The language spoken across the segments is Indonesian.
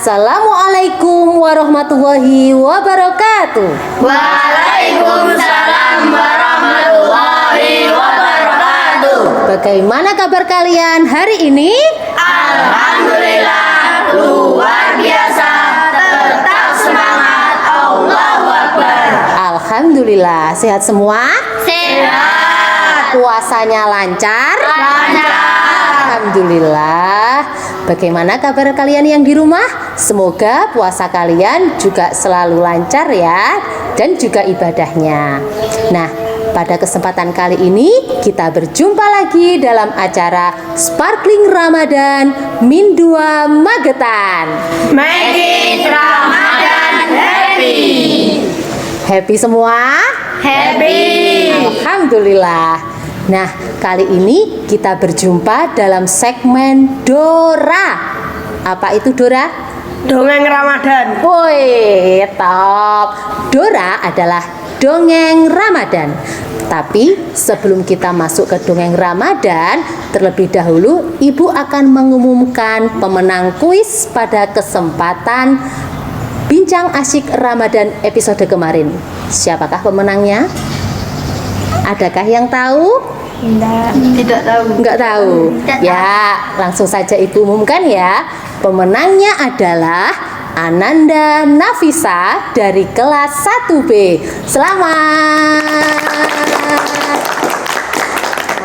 Assalamualaikum warahmatullahi wabarakatuh. Waalaikumsalam warahmatullahi wabarakatuh. Bagaimana kabar kalian hari ini? Alhamdulillah luar biasa. Tetap semangat. Allahu Akbar. Alhamdulillah sehat semua? Sehat. Puasanya lancar? Lancar. Alhamdulillah. Bagaimana kabar kalian yang di rumah? Semoga puasa kalian juga selalu lancar ya, dan juga ibadahnya. Nah, pada kesempatan kali ini kita berjumpa lagi dalam acara Sparkling Ramadan Min 2 Magetan. Make it Ramadan happy. Happy semua? Happy. Alhamdulillah. Nah, kali ini kita berjumpa dalam segmen Dora. Apa itu Dora? Dongeng Ramadan. Woi, top. Dora adalah dongeng Ramadan. Tapi sebelum kita masuk ke dongeng Ramadan, terlebih dahulu Ibu akan mengumumkan pemenang kuis pada kesempatan Bincang Asyik Ramadan episode kemarin. Siapakah pemenangnya? Adakah yang tahu? Tidak tahu. Enggak tahu. Tidak Ya, langsung saja Ibu umumkan ya. Pemenangnya adalah Ananda Nafisa dari kelas 1B. Selamat.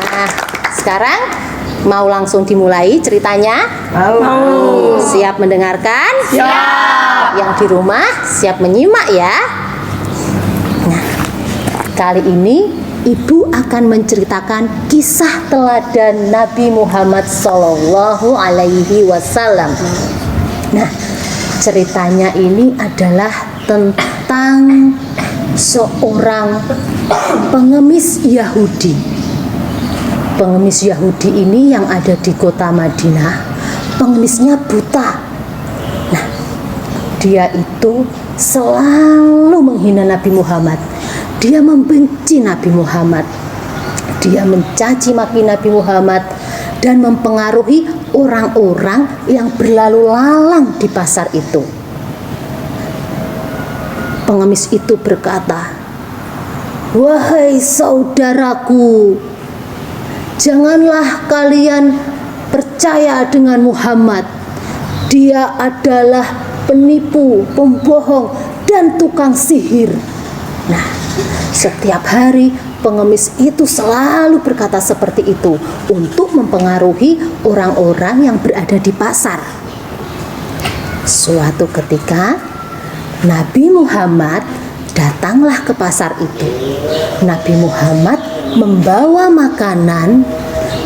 Nah, sekarang mau langsung dimulai ceritanya? Mau. Siap mendengarkan? Siap. Yang di rumah siap menyimak ya. Nah, kali ini Ibu akan menceritakan kisah teladan Nabi Muhammad Sallallahu Alaihi Wasallam. Nah, ceritanya ini adalah tentang seorang pengemis Yahudi. Pengemis Yahudi ini yang ada di kota Madinah, pengemisnya buta. Nah, dia itu selalu menghina Nabi Muhammad. Dia membenci Nabi Muhammad. Dia mencaci maki Nabi Muhammad dan mempengaruhi orang-orang yang berlalu lalang di pasar itu. Pengemis itu berkata, "Wahai saudaraku, janganlah kalian percaya dengan Muhammad. Dia adalah penipu, pembohong, dan tukang sihir." Nah, setiap hari pengemis itu selalu berkata seperti itu untuk mempengaruhi orang-orang yang berada di pasar. Suatu ketika Nabi Muhammad datanglah ke pasar itu. Nabi Muhammad membawa makanan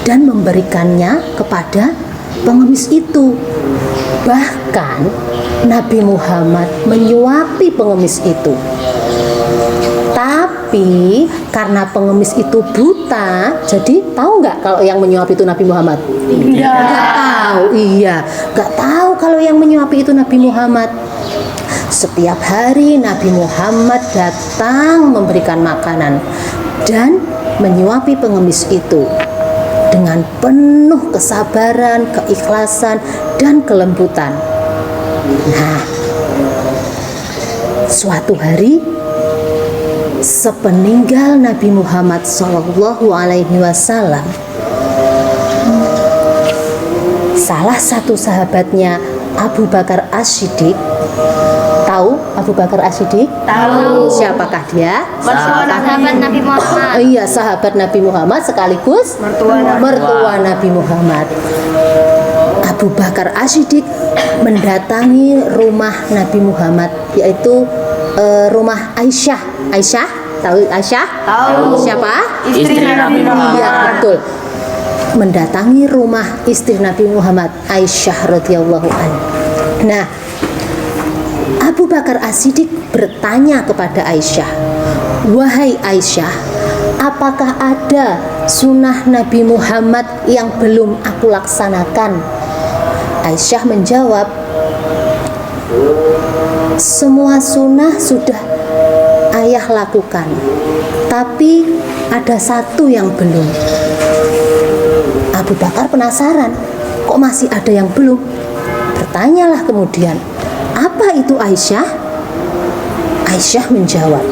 dan memberikannya kepada pengemis itu. Bahkan Nabi Muhammad menyuapi pengemis itu. Tapi karena pengemis itu buta, jadi tahu nggak kalau yang menyuapi itu Nabi Muhammad? Nggak tahu. Iya, nggak tahu kalau yang menyuapi itu Nabi Muhammad. Setiap hari Nabi Muhammad datang memberikan makanan dan menyuapi pengemis itu dengan penuh kesabaran, keikhlasan, dan kelembutan. Nah, suatu hari sepeninggal Nabi Muhammad Sallallahu Alaihi Wasallam, salah satu sahabatnya Abu Bakar As-Siddiq. Tahu Abu Bakar As-Siddiq? Tahu. Siapakah dia? Sahabat Nabi Muhammad. Iya, sahabat Nabi Muhammad sekaligus mertua Nabi Muhammad. Abu Bakar As-Siddiq mendatangi rumah Nabi Muhammad, yaitu rumah Aisyah. Aisyah, tahu Aisyah? Tahu. Siapa? Istri Nabi Muhammad. Iya, betul. Mendatangi rumah istri Nabi Muhammad, Aisyah radhiyallahu anha. Nah, Abu Bakar As-Siddiq bertanya kepada Aisyah, "Wahai Aisyah, apakah ada sunnah Nabi Muhammad yang belum aku laksanakan?" Aisyah menjawab, "Semua sunnah sudah ayah lakukan, tapi ada satu yang belum." Abu Bakar penasaran, kok masih ada yang belum? Bertanyalah kemudian, Apa itu Aisyah? Aisyah menjawab,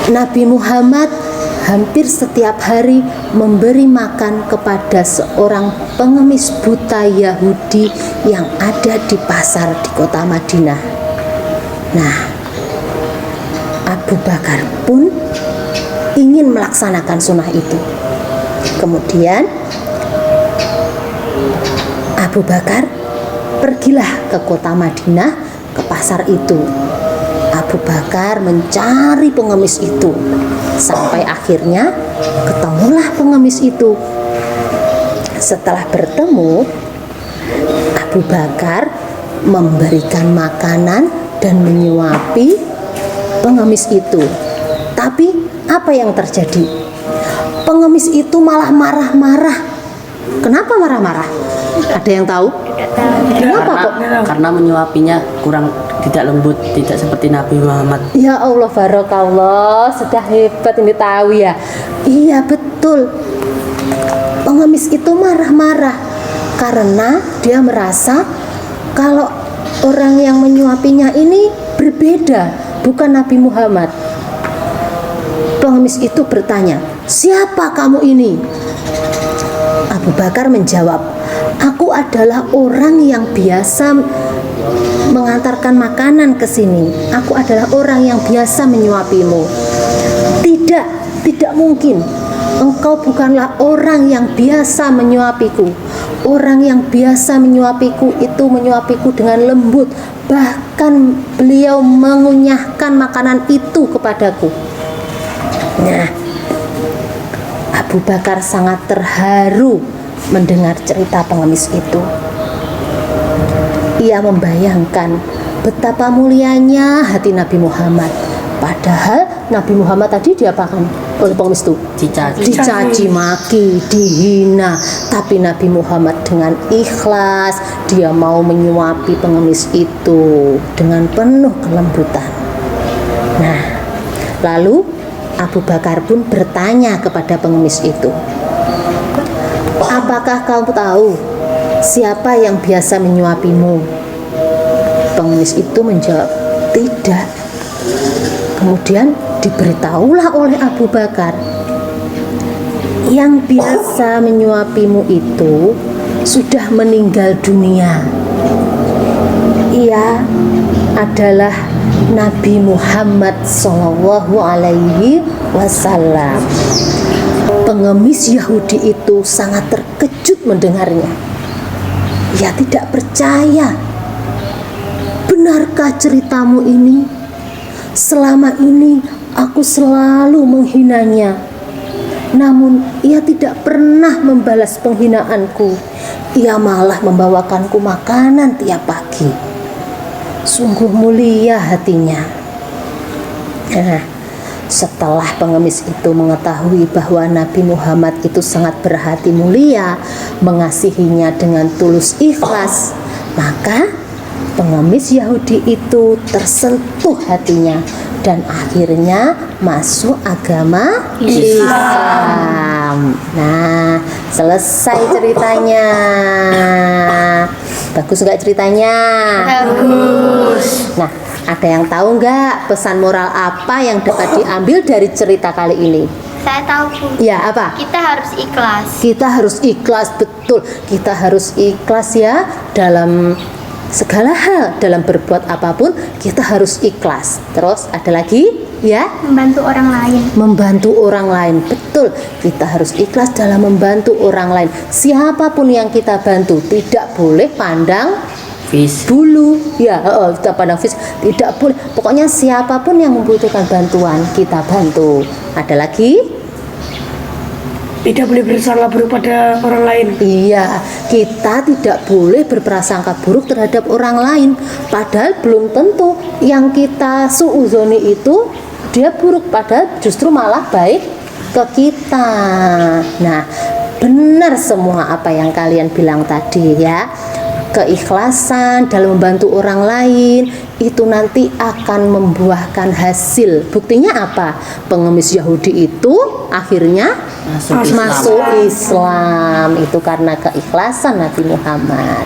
Nabi Muhammad hampir setiap hari memberi makan kepada seorang pengemis buta Yahudi yang ada di pasar di kota Madinah. Nah, Abu Bakar pun ingin melaksanakan sunnah itu. Kemudian Abu Bakar pergilah ke kota Madinah, ke pasar itu. Abu Bakar mencari pengemis itu sampai akhirnya ketemulah pengemis itu. Setelah bertemu, Abu Bakar memberikan makanan dan menyuapi pengemis itu. Tapi apa yang terjadi? Pengemis itu malah marah-marah. Kenapa marah-marah? Ada yang tahu? Kenapa kok? Karena menyuapinya kurang, tidak lembut, tidak seperti Nabi Muhammad. Ya Allah, barakallah, sudah hebat ini tahu ya. Iya betul. Pengemis itu marah-marah karena dia merasa kalau orang yang menyuapinya ini berbeda, bukan Nabi Muhammad. Pengemis itu bertanya, "Siapa kamu ini?" Abu Bakar menjawab, "Aku adalah orang yang biasa mengantarkan makanan ke sini. Aku adalah orang yang biasa menyuapimu." Tidak mungkin. Engkau bukanlah orang yang biasa menyuapiku. Orang yang biasa menyuapiku itu menyuapiku dengan lembut. Bahkan beliau mengunyahkan makanan itu kepadaku. Nah, Abu Bakar sangat terharu mendengar cerita pengemis itu. Ia membayangkan betapa mulianya hati Nabi Muhammad. Padahal Nabi Muhammad tadi diapakan oleh pengemis itu? Dicaci maki, dihina. Tapi Nabi Muhammad dengan ikhlas dia mau menyuapi pengemis itu dengan penuh kelembutan. Nah, lalu Abu Bakar pun bertanya kepada pengemis itu, "Apakah kamu tahu siapa yang biasa menyuapimu?" Pengemis itu menjawab, "Tidak." Kemudian diberitahulah oleh Abu Bakar, "Yang biasa menyuapimu itu sudah meninggal dunia. Ia adalah Nabi Muhammad Shallallahu Alaihi Wasallam." Pengemis Yahudi itu sangat terkejut mendengarnya. Ia tidak percaya. "Benarkah ceritamu ini? Selama ini aku selalu menghinanya. Namun ia tidak pernah membalas penghinaanku. Ia malah membawakanku makanan tiap pagi. Sungguh mulia hatinya." Nah, setelah pengemis itu mengetahui bahwa Nabi Muhammad itu sangat berhati mulia, mengasihinya dengan tulus ikhlas, maka pengemis Yahudi itu tersentuh hatinya dan akhirnya masuk agama Islam. Nah, selesai ceritanya. Bagus nggak ceritanya? Bagus. Nah, ada yang tahu nggak pesan moral apa yang dapat diambil dari cerita kali ini? Saya tahu, Bu. Ya, apa? Kita harus ikhlas. Kita harus ikhlas, betul. Kita harus ikhlas ya dalam segala hal, dalam berbuat apapun kita harus ikhlas. Terus ada lagi ya? Membantu orang lain. Membantu orang lain, betul. Kita harus ikhlas dalam membantu orang lain. Siapapun yang kita bantu, tidak boleh pandang bulu ya, kita pandang fish, tidak boleh. Pokoknya siapapun yang membutuhkan bantuan kita bantu. Ada lagi? Tidak boleh bersalah buruk pada orang lain. Iya, kita tidak boleh berprasangka buruk terhadap orang lain. Padahal belum tentu yang kita suuzoni itu dia buruk, padahal justru malah baik ke kita. Nah, benar semua apa yang kalian bilang tadi ya. Keikhlasan dalam membantu orang lain itu nanti akan membuahkan hasil. Buktinya apa? Pengemis Yahudi itu akhirnya masuk Islam. Itu karena keikhlasan Nabi Muhammad.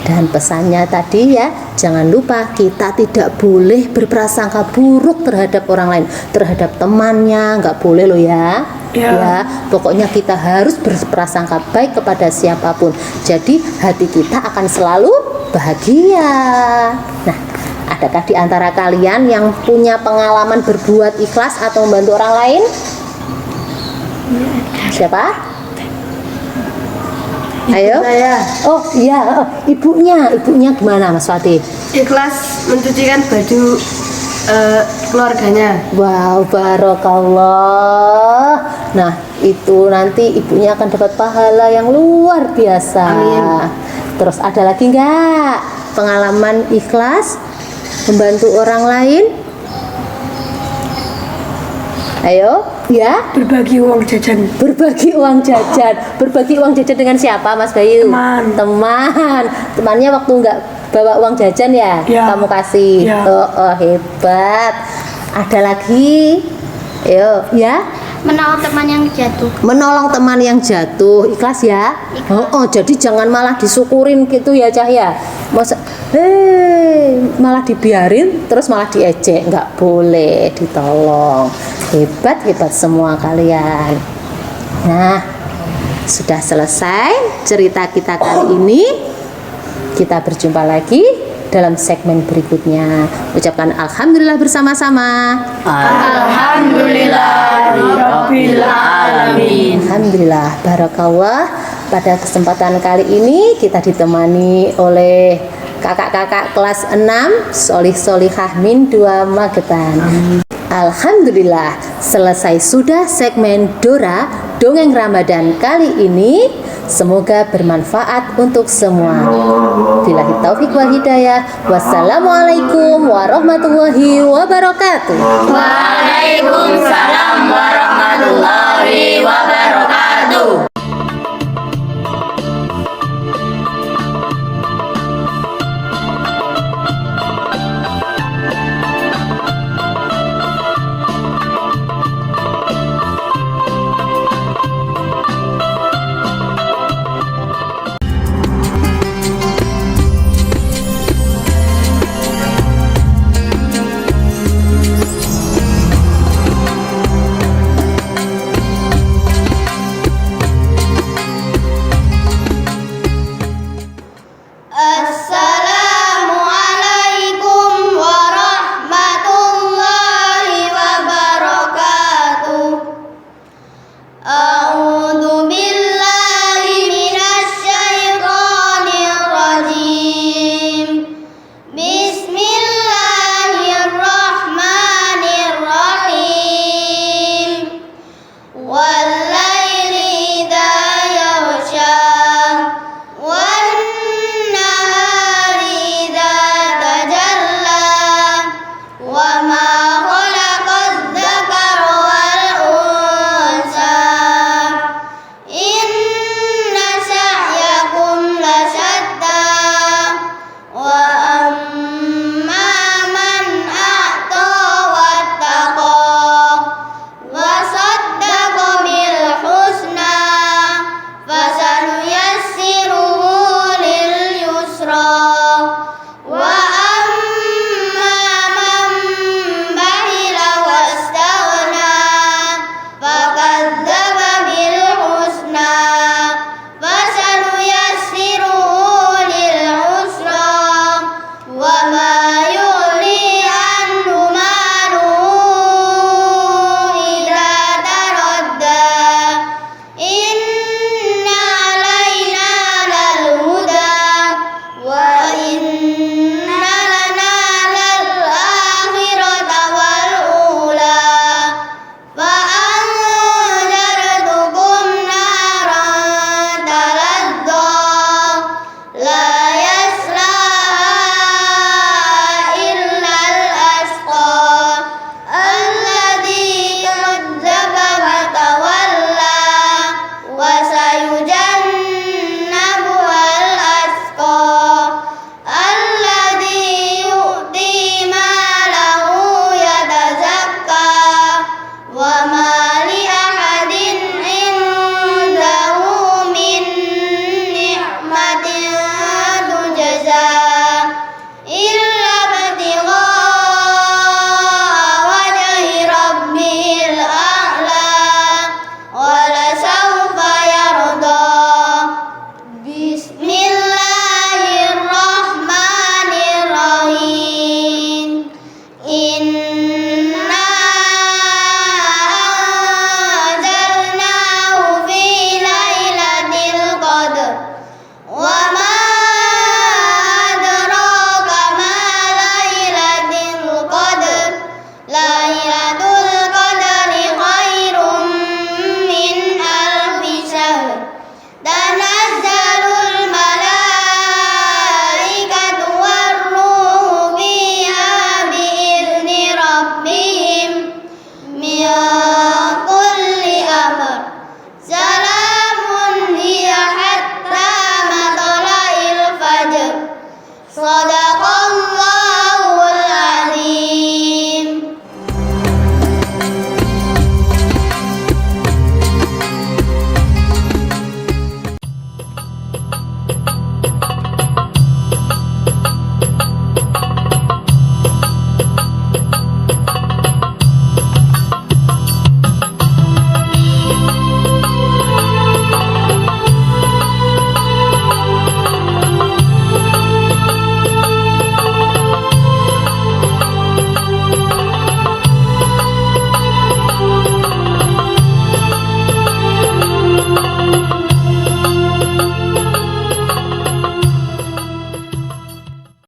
Dan pesannya tadi ya, jangan lupa kita tidak boleh berprasangka buruk terhadap orang lain, terhadap temannya, nggak boleh loh ya. Ya. Ya, pokoknya kita harus berprasangka baik kepada siapapun. Jadi hati kita akan selalu bahagia. Nah, adakah di antara kalian yang punya pengalaman berbuat ikhlas atau membantu orang lain? Siapa? Ayo. Saya Oh iya, ibunya gimana Mas Fatih? ikhlas mencucikan baju keluarganya. Wow, barokallah. Nah, itu nanti ibunya akan dapat pahala yang luar biasa. Amin. Terus ada lagi nggak pengalaman ikhlas membantu orang lain? Ayo, ya. Berbagi uang jajan. Berbagi uang jajan. Berbagi uang jajan dengan siapa, Mas Bayu? Teman. Temannya waktu nggak bawa uang jajan ya, Ya. kamu kasih. Ya. Oh, hebat. Ada lagi? Ayo, ya. Menolong teman yang jatuh. Menolong teman yang jatuh, ikhlas ya. Jadi jangan malah disyukurin gitu ya, Cahya. Masa malah dibiarin terus malah diejek, nggak boleh, ditolong. Hebat semua kalian. Nah, sudah selesai cerita kita kali ini. Kita berjumpa lagi dalam segmen berikutnya. Ucapkan alhamdulillah bersama-sama. Alhamdulillahirabbil alamin. Alhamdulillah, barakallah. Pada kesempatan kali ini kita ditemani oleh kakak-kakak kelas 6 Solih-solihah min 2 Magetan. Alhamdulillah, selesai sudah segmen Dora Dongeng Ramadan kali ini. Semoga bermanfaat untuk semua. Billahi taufik wal hidayah. Wassalamualaikum warahmatullahi wabarakatuh. Waalaikumsalam warahmatullahi wabarakatuh. Assalamualaikum warahmatullahi wabarakatuh. A'udzu billahi minasy syaithanir rajim. Bismillahirrahmanirrahim. Wal